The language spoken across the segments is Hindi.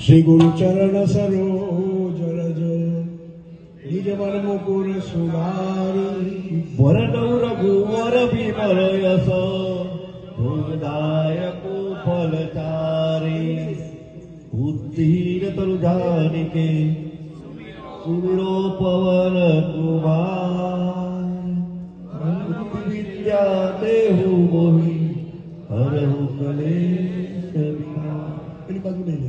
श्री गुरु चरण सरोज रज निज मन मुकुर सुधारी वरदौ रघुवर विमल यश भोगदायक फलचारी बुद्धिहीन तरु जानिके सुमिरो पवन कुमार विद्या देहु मोहि हरहु कलेश विकार। પેલી બાજુ લઈ લે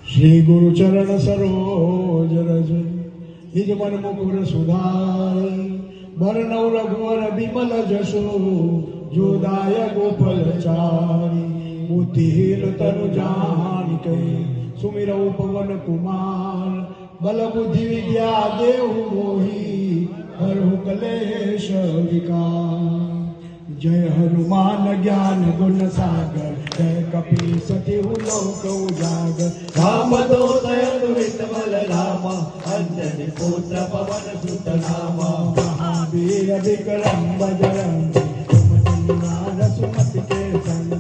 શ્રી ગુરુ ચરણ સરોજ રજ નિજ મન મુકુર સુધારી વર્ણવ રઘુવર વિમલ જશો જોદાય ગોપલ ચારી બુદ્ધિહીન તનુ જાનિકે સુમિરૌ પવન કુમાર બલ બુદ્ધિ વિદ્યા દેહુ મોહી હરહુ કલેશ વિકાર। जय हनुमान ज्ञान गुण सागर जय कपी सती लोक उजागर रामदूत अतुलित बल रामा अंजनी पुत्र पवन सुत नामा महावीर विक्रम बजरंगी कुमति सुमति के संग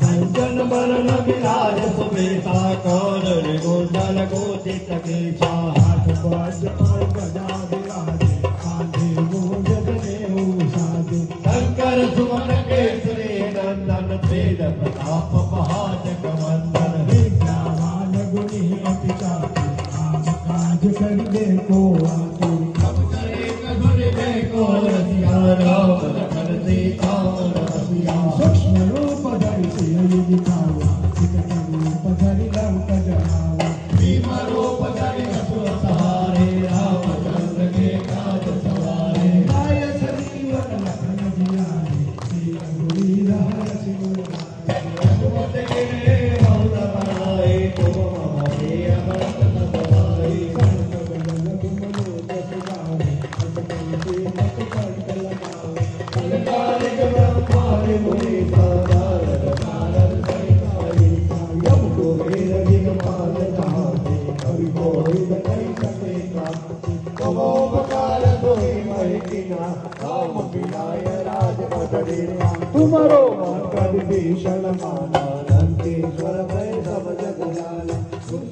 कंचन बरन विराज सुबेसा कानन कुंडल कोटित केसा हाथ वज्र और गदा विराजे कांधे मूंज जनेऊ साजे शंकर सुमन केसरी नंदन वेद प्रताप महाजग वंदन विद्यावान गुणी अति चातुर काम काज करिबे को आतुर सब करे कबरे को रसिया राम लखन सीता रसिया सूक्ष्म रूप धरि सियहि दिखावा चित रूप धरि लंक जरावा भीम रूप धरि असुर सहारे रामचंद्र के काज सवारे आय संजीवन लखन जियारे श्री रघुवीर हरषि गुण रघुपति गिरे बहुत बड़ाई तुम हमारे अमृत सदाई संत बदन तुम लोक सुधारे अतकंते मत कंठ लगावे अलकालिक ब्रह्मादि मुनि साधारण नारद सहिताई यम को वेद दिगपाल कहाते कवि कोविद कहि सके प्राप्ति तमोपकार दोहि महि कीना राम पिनाय राजपद दीना तुम्हारो कद भीषण माना लंकेश्वर भय सब जग जाना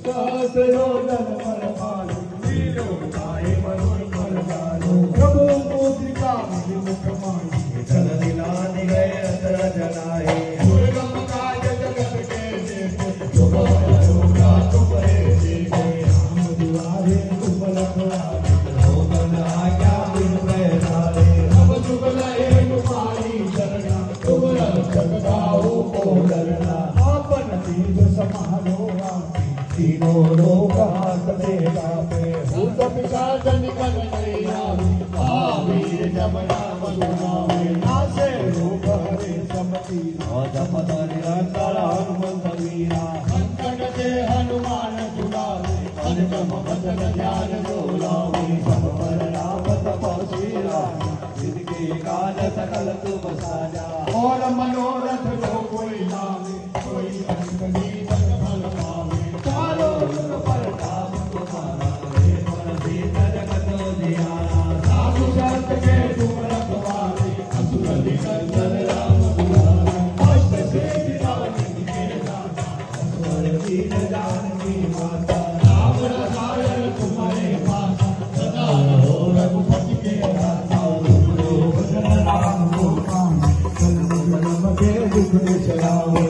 सहस्रोदन परमाणु वीरो गाय मरुण परमाणु प्रभु मुद्रिका मुख माही जल दिलानि गए असर जनाए दुर्गम काज जगत के जेते तुम होगा तुम्हारे जीते राम दुआरे तुम रखवारे भोगन आज्ञा बिन बैठारे अब जुग लहे तुम्हारी शरणा तुम रक्षक गाओ को डरना आपन तीज समारो आके तीनों लोक हाथ में गावे भूत पिशाच निकल नहीं आवे महावीर जब नाम सुनावे नासे रोग हरे समतीरा अजपद निरंतर हनुमंत वीरा संकट से हनुमान छुड़ावे अनुपम बदन ध्यान डोलावे सब पर राम तपस्वीरा जिनके काज सकल तुम साजा और मनोरथ जो कोई लावे कोई अनंत जीवन फल पावे चारों जुग पर नाम तुम्हारा हे पर सीत जगत जियारा साधु संत के तुम रखवारे असुर निकंदन राम दुलारा अष्ट सिद्धि नवनिधि के दाता स्वर दीन जानकी माता राम रसायन तुम्हारे पासा सदा रहो रघुपति के दाता भजन राम को पावे कलम कलम के दुख बिसरावे